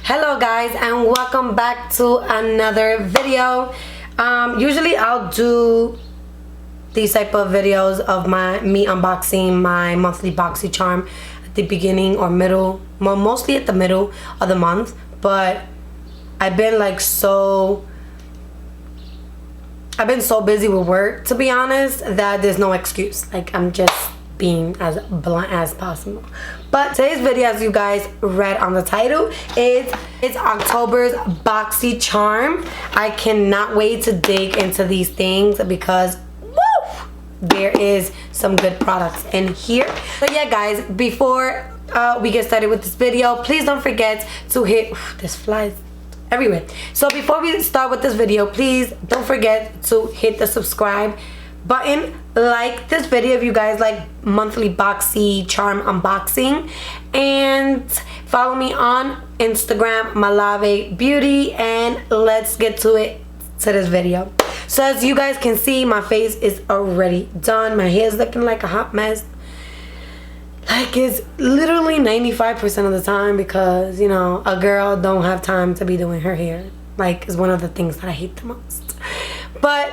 Hello guys, and welcome back to another video. Usually I'll do these type of videos of me unboxing my monthly Boxycharm at the beginning or middle, well, mostly at the middle of the month, but I've been so busy with work, to be honest, that there's no excuse. I'm just being as blunt as possible. But today's video, as you guys read on the title, it's October's Boxycharm. I cannot wait to dig into these things because there is some good products in here. So yeah guys, before we get started with this video, please don't forget to hit this flies everywhere. So before we start with this video, please don't forget to hit the subscribe button, like this video if you guys like monthly Boxycharm unboxing, and follow me on Instagram, g.malavebeauty, and let's get to this video. So as you guys can see, my face is already done. My hair is looking like a hot mess. It's literally 95% of the time because, you know, a girl don't have time to be doing her hair. Is one of the things that I hate the most. But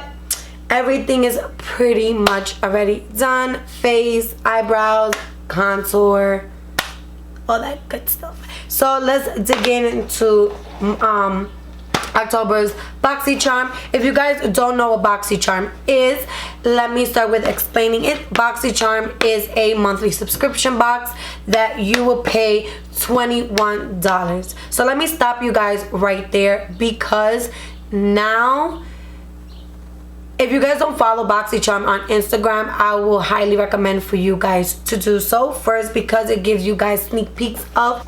everything is pretty much already done. Face, eyebrows, contour, all that good stuff. So let's dig into October's Boxycharm. If you guys don't know what Boxycharm is, let me start with explaining it. Boxycharm is a monthly subscription box that you will pay $21. So let me stop you guys right there, because now, if you guys don't follow Boxycharm on Instagram, I will highly recommend for you guys to do so. First, because it gives you guys sneak peeks of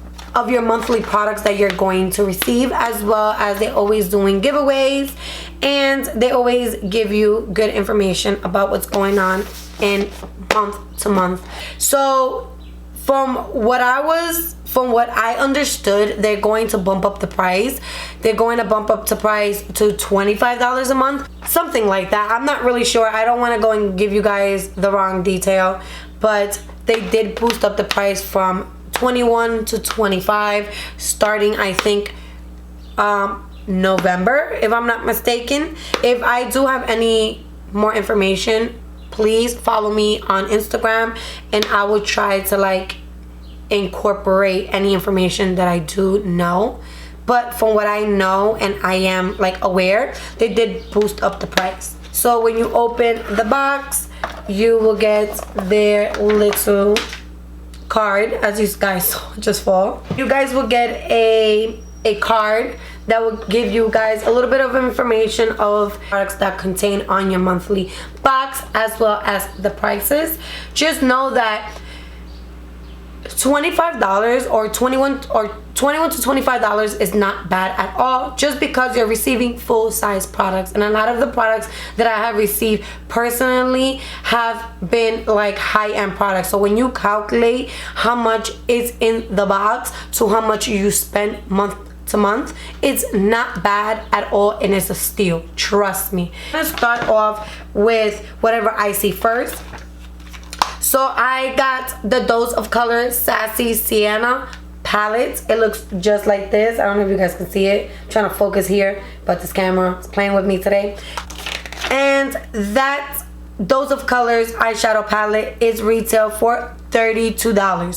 your monthly products that you're going to receive, as well as they're always doing giveaways, and they always give you good information about what's going on in month to month. So from what I understood, they're going to bump up the price. They're going to bump up the price to $25 a month, something like that. I'm not really sure. I don't want to go and give you guys the wrong detail, but they did boost up the price from 21 to 25 starting, I think, November, if I'm not mistaken. If I do have any more information, please follow me on Instagram, and I will try to incorporate any information that I do know. But from what I know and I am aware, they did boost up the price. So when you open the box, you will get their little card, as you guys saw just fall. You guys will get a card that will give you guys a little bit of information of products that contain on your monthly box, as well as the prices. Just know that $25 or $21 to $25 is not bad at all, just because you're receiving full-size products. And a lot of the products that I have received personally have been high-end products. So when you calculate how much is in the box to how much you spend month to month, it's not bad at all, and it's a steal, trust me. I'm gonna start off with whatever I see first. So I got the Dose of Color Sassy Sienna palette. It looks just like this. I don't know if you guys can see it. I'm trying to focus here, but this camera is playing with me today. And that Dose of Colors eyeshadow palette is retail for $32.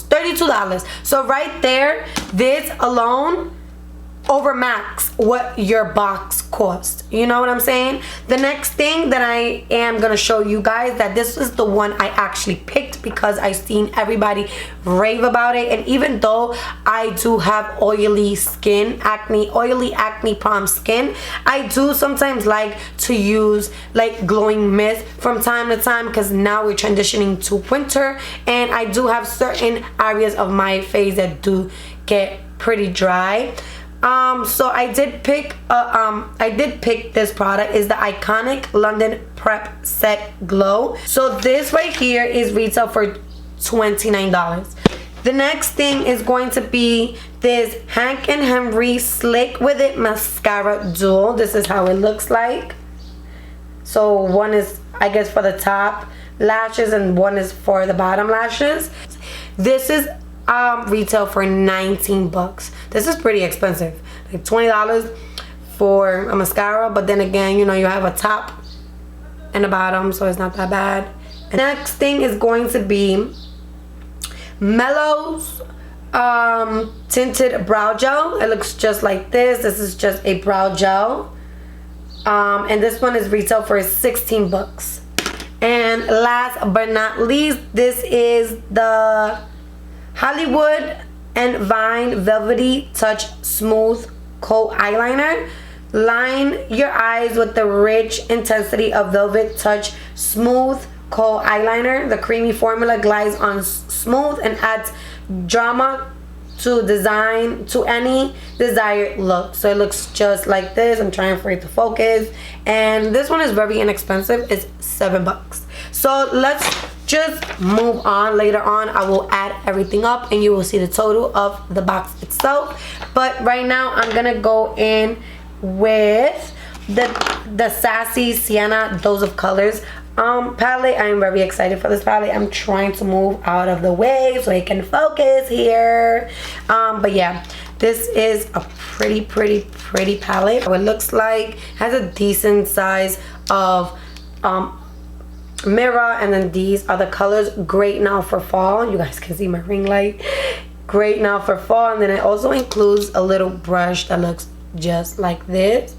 $32. So right there, this alone over max what your box cost. You know what I'm saying? The next thing that I am gonna show you guys, that this is the one I actually picked because I seen everybody rave about it. And even though I do have oily skin, oily acne prone skin, I do sometimes like to use glowing mist from time to time, because now we're transitioning to winter and I do have certain areas of my face that do get pretty dry. So I did pick this product. Is the Iconic London Prep Set Glow. So this right here is retail for $29. The next thing is going to be this Hank & Henry Slick With It Mascara Duo. This is how it looks like. So one is, I guess, for the top lashes and one is for the bottom lashes. This is retail for $19. This is pretty expensive, like $20 for a mascara, but then again, you know, you have a top and a bottom, so it's not that bad. And next thing is going to be Mellow's tinted brow gel. It looks just like this. This is just a brow gel, and this one is retail for 16 bucks. And last but not least, this is the Hollywood and Vine Velvety Touch Smooth Coat Eyeliner. Line your eyes with the rich intensity of Velvet Touch Smooth Coat Eyeliner. The creamy formula glides on smooth and adds drama to design to any desired look. So it looks just like this. I'm trying for it to focus, and this one is very inexpensive. It's 7 bucks. So let's just move on. Later on I will add everything up and you will see the total of the box itself, but right now I'm gonna go in with the Sassy Sienna Dose of Colors palette. I'm very excited for this palette. I'm trying to move out of the way so it can focus here, but yeah, this is a pretty palette. How it looks like, has a decent size of mirror, and then these are the colors. Great now for fall. You guys can see my ring light. Great now for fall. And then it also includes a little brush that looks just like this.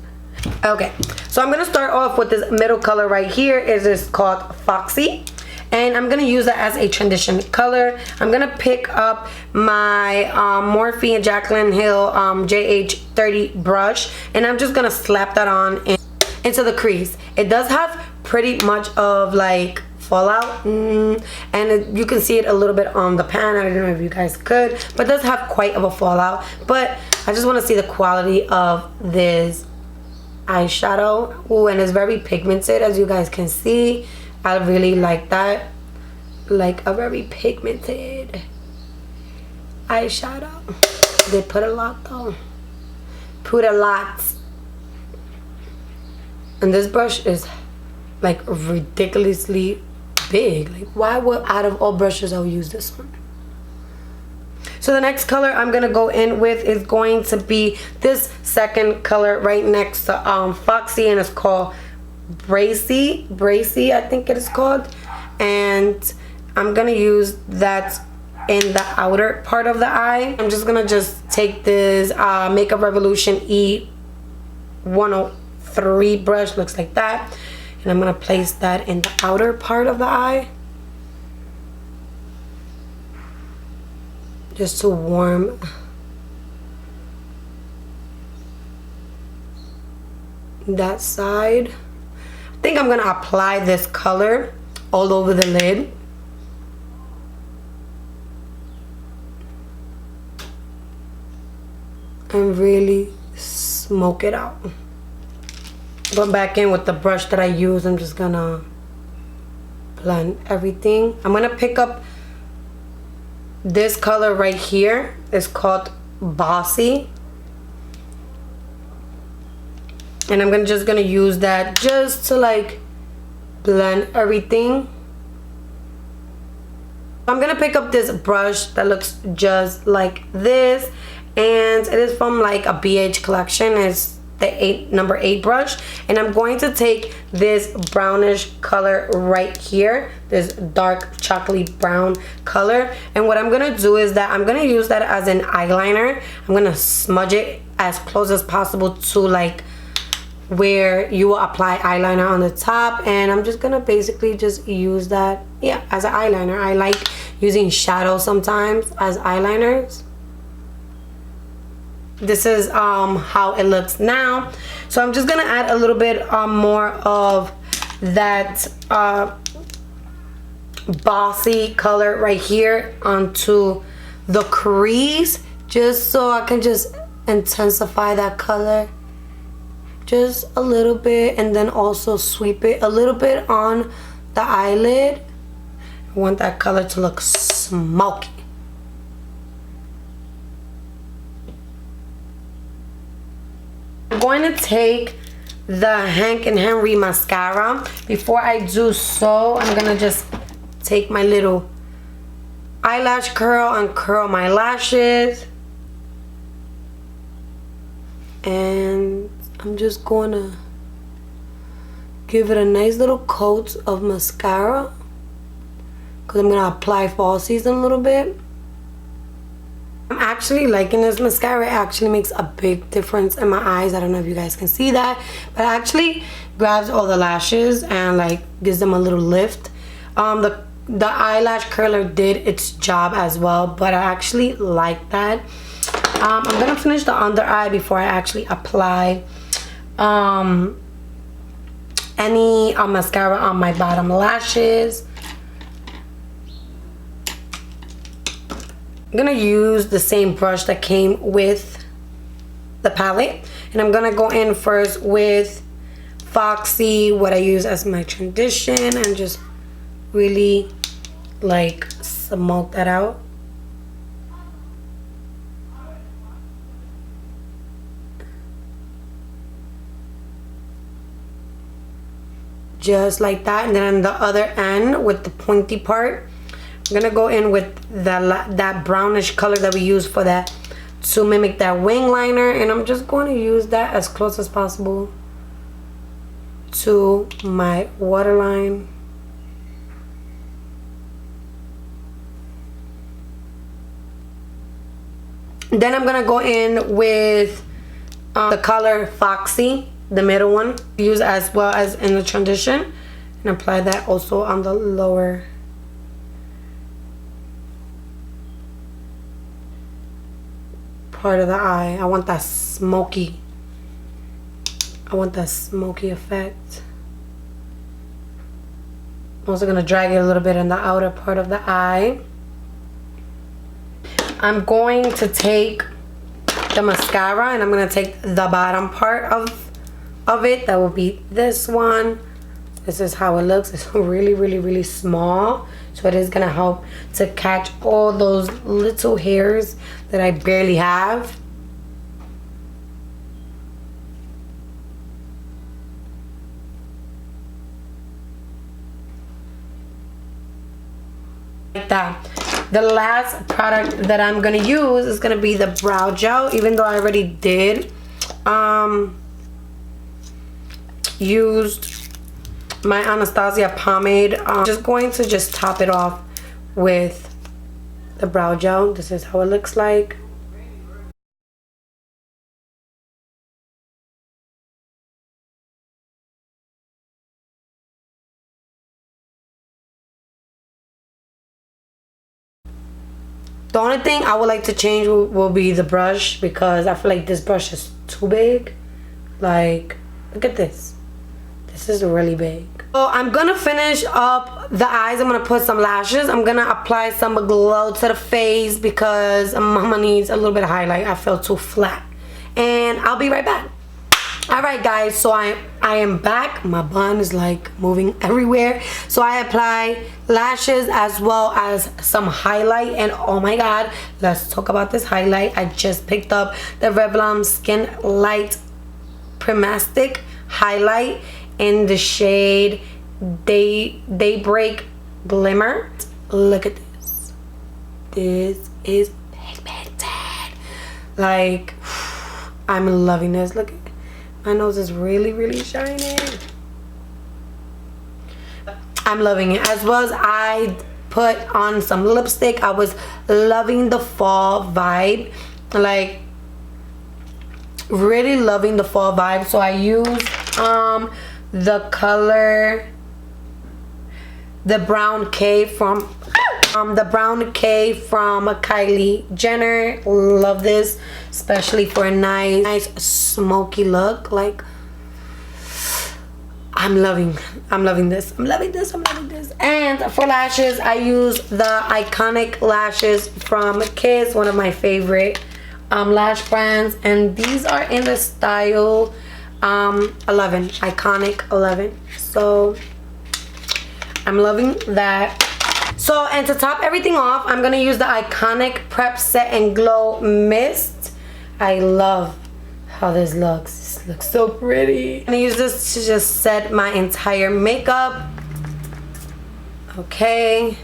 Okay, so I'm gonna start off with this middle color right here. It is called Foxy, and I'm gonna use that as a transition color. I'm gonna pick up my Morphe and Jaclyn Hill JH30 brush, and I'm just gonna slap that on into the crease. It does have pretty much of like fallout, and you can see it a little bit on the pan. I don't know if you guys could, but it does have quite of a fallout. But I just want to see the quality of this eyeshadow. Ooh, and it's very pigmented, as you guys can see. I really like that, like a very pigmented eyeshadow. They put a lot though, put a lot. And this brush is like ridiculously big. Like, why would, out of all brushes, I would use this one? So the next color I'm gonna go in with is going to be this second color right next to Foxy, and it's called Bracy, I think it is called. And I'm gonna use that in the outer part of the eye. I'm just gonna take this Makeup Revolution E103 brush, looks like that, and I'm gonna place that in the outer part of the eye, just to warm that side. I think I'm gonna apply this color all over the lid. And really smoke it out. Go back in with the brush that I use. I'm just gonna blend everything. I'm gonna pick up this color right here. It's called Bossy, and I'm just gonna use that just to like blend everything. I'm gonna pick up this brush that looks just like this, and it is from like a beige collection. It's the number 8 brush, and I'm going to take this brownish color right here, this dark chocolatey brown color, and what I'm gonna do is that I'm gonna use that as an eyeliner. I'm gonna smudge it as close as possible to like where you will apply eyeliner on the top, and I'm just gonna basically just use that, yeah, as an eyeliner. I like using shadow sometimes as eyeliners. This is how it looks now. So I'm just gonna add a little bit more of that Bossy color right here onto the crease, just so I can just intensify that color just a little bit, and then also sweep it a little bit on the eyelid. I want that color to look smoky. I'm going to take the Hank and Henry mascara. Before I do so, I'm gonna just take my little eyelash curl and curl my lashes. and I'm just gonna give it a nice little coat of mascara because I'm gonna apply fall season a little bit. I'm actually liking this mascara. It actually makes a big difference in my eyes. I don't know if you guys can see that, but it actually grabs all the lashes and like gives them a little lift. The eyelash curler did its job as well, but I actually like that. I'm gonna finish the under eye before I actually apply any mascara on my bottom lashes. I'm gonna use the same brush that came with the palette, and I'm gonna go in first with Foxy, what I use as my transition, and just really like smoke that out. Just like that, and then on the other end with the pointy part, I'm gonna go in with that brownish color that we use for that to mimic that wing liner, and I'm just going to use that as close as possible to my waterline. Then I'm gonna go in with the color Foxy, the middle one, use as well as in the transition, and apply that also on the lower part of the eye. I want that smoky effect. I'm also gonna drag it a little bit in the outer part of the eye. I'm going to take the mascara and I'm gonna take the bottom part of it. That will be this one. This is how it looks. It's really small, so it is gonna help to catch all those little hairs that I barely have. Like that. The last product that I'm gonna use is gonna be the brow gel, even though I already did used my Anastasia pomade. I'm just going to just top it off with the brow gel. This is how it looks like. The only thing I would like to change will be the brush, because I feel like this brush is too big. Like, look at this. This is really big. So I'm gonna finish up the eyes. I'm gonna put some lashes. I'm gonna apply some glow to the face because mama needs a little bit of highlight. I feel too flat. And I'll be right back. Alright guys, so I am back. My bun is like moving everywhere. So I apply lashes as well as some highlight, and oh my god, let's talk about this highlight. I just picked up the Revlon Skin Light Premastic highlight in the shade DayBreak Glimmer. Look at this. This is pigmented. Like, I'm loving this. Look, my nose is really shining. I'm loving it. As well as I put on some lipstick. I was loving the fall vibe. Like, really loving the fall vibe. So I used the color, the brown K from Kylie Jenner. Love this, especially for a nice smoky look. Like, I'm loving this. And for lashes, I use the Iconic lashes from Kiss, one of my favorite lash brands, and these are in the style 11, Iconic 11. So I'm loving that. So, and to top everything off, I'm gonna use the Iconic Prep Set and Glow Mist. I love how this looks. This looks so pretty. I'm gonna use this to just set my entire makeup. Okay.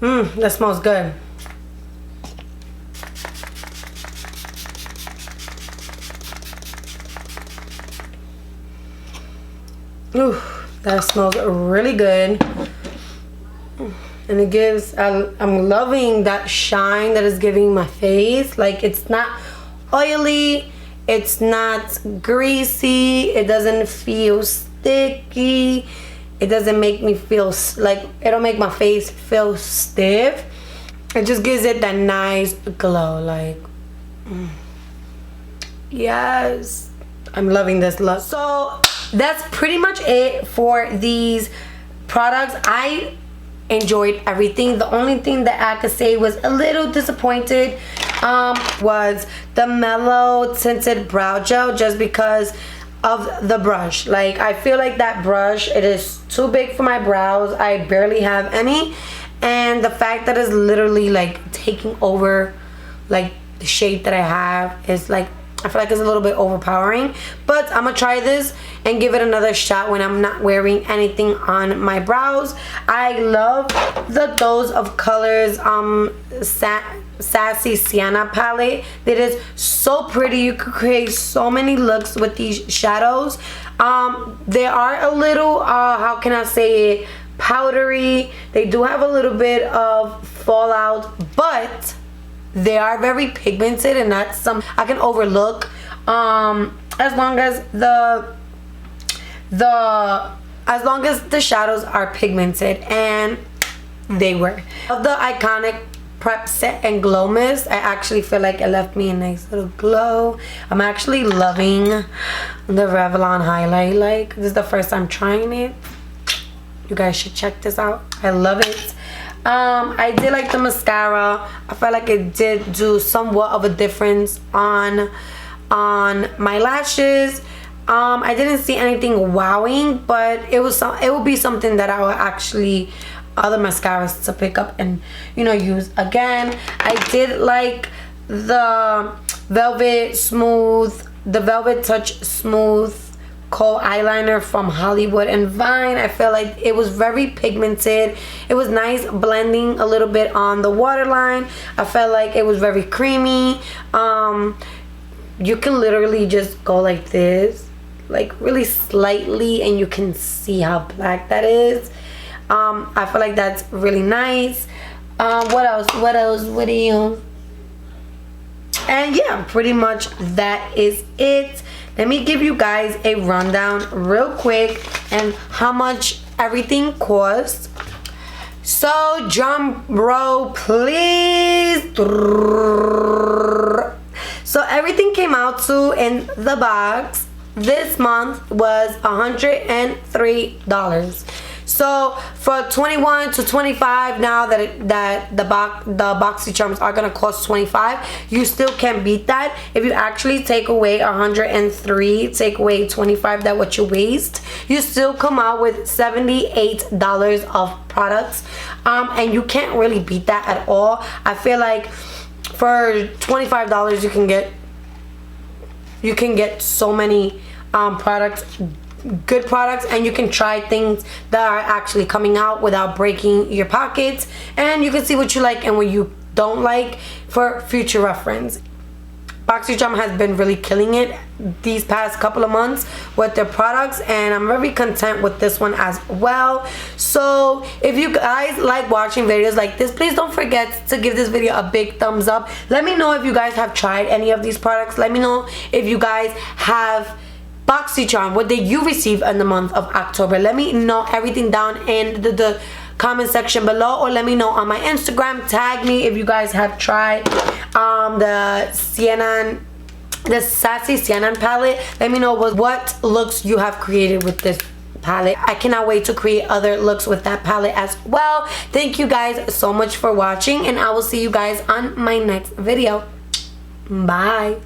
That smells good. Ooh, that smells really good. And it gives, I'm loving that shine that is giving my face. Like, it's not oily, it's not greasy, it doesn't feel sticky, it doesn't make me feel like, it don't make my face feel stiff. It just gives it that nice glow. Like, yes, I'm loving this look. So that's pretty much it for these products. I enjoyed everything. The only thing that I could say was a little disappointed was the Mellow Tinted Brow Gel, just because of the brush. Like, I feel like that brush, it is too big for my brows. I barely have any, and the fact that it's literally like taking over like the shade that I have is like, I feel like it's a little bit overpowering. But I'm gonna try this and give it another shot when I'm not wearing anything on my brows. I love the Dose of Colors Sassy Sienna palette. It is so pretty. You could create so many looks with these shadows. They are a little how can I say it, powdery. They do have a little bit of fallout, but they are very pigmented, and that's some I can overlook, as long as the shadows are pigmented, and they were. Of the Iconic Prep Set and Glow Mist, I actually feel like it left me a nice little glow. I'm actually loving the Revlon highlight. Like, this is the first time trying it. You guys should check this out. I love it. I did like the mascara. I felt like it did do somewhat of a difference on my lashes. I didn't see anything wowing, but it would be something that I would actually other mascaras to pick up and, you know, use again. I did like the Velvet Touch Smooth Kohl eyeliner from Hollywood and Vine. I feel like it was very pigmented. It was nice blending a little bit on the waterline. I felt like it was very creamy. You can literally just go like this, like really slightly, and you can see how black that is. I feel like that's really nice. What do you? And yeah, pretty much that is it. Let me give you guys a rundown real quick and how much everything costs. So drum roll please. So everything came out to in the box this month was $103. So for 21 to 25, now that the Boxycharms are gonna cost 25, you still can't beat that. If you actually take away 103, take away 25, that what you waste, you still come out with $78 of products, and you can't really beat that at all. I feel like for $25 you can get so many products, good products, and you can try things that are actually coming out without breaking your pockets, and you can see what you like and what you don't like for future reference. Boxycharm has been really killing it these past couple of months with their products, and I'm very content with this one as well. So if you guys like watching videos like this, please don't forget to give this video a big thumbs up. Let me know if you guys have tried any of these products. Let me know if you guys have Boxycharm. What did you receive in the month of October? Let me know everything down in the comment section below, or let me know on my Instagram. Tag me if you guys have tried the Sassy Sienna palette. Let me know what looks you have created with this palette. I cannot wait to create other looks with that palette as well. Thank you guys so much for watching, and I will see you guys on my next video. Bye.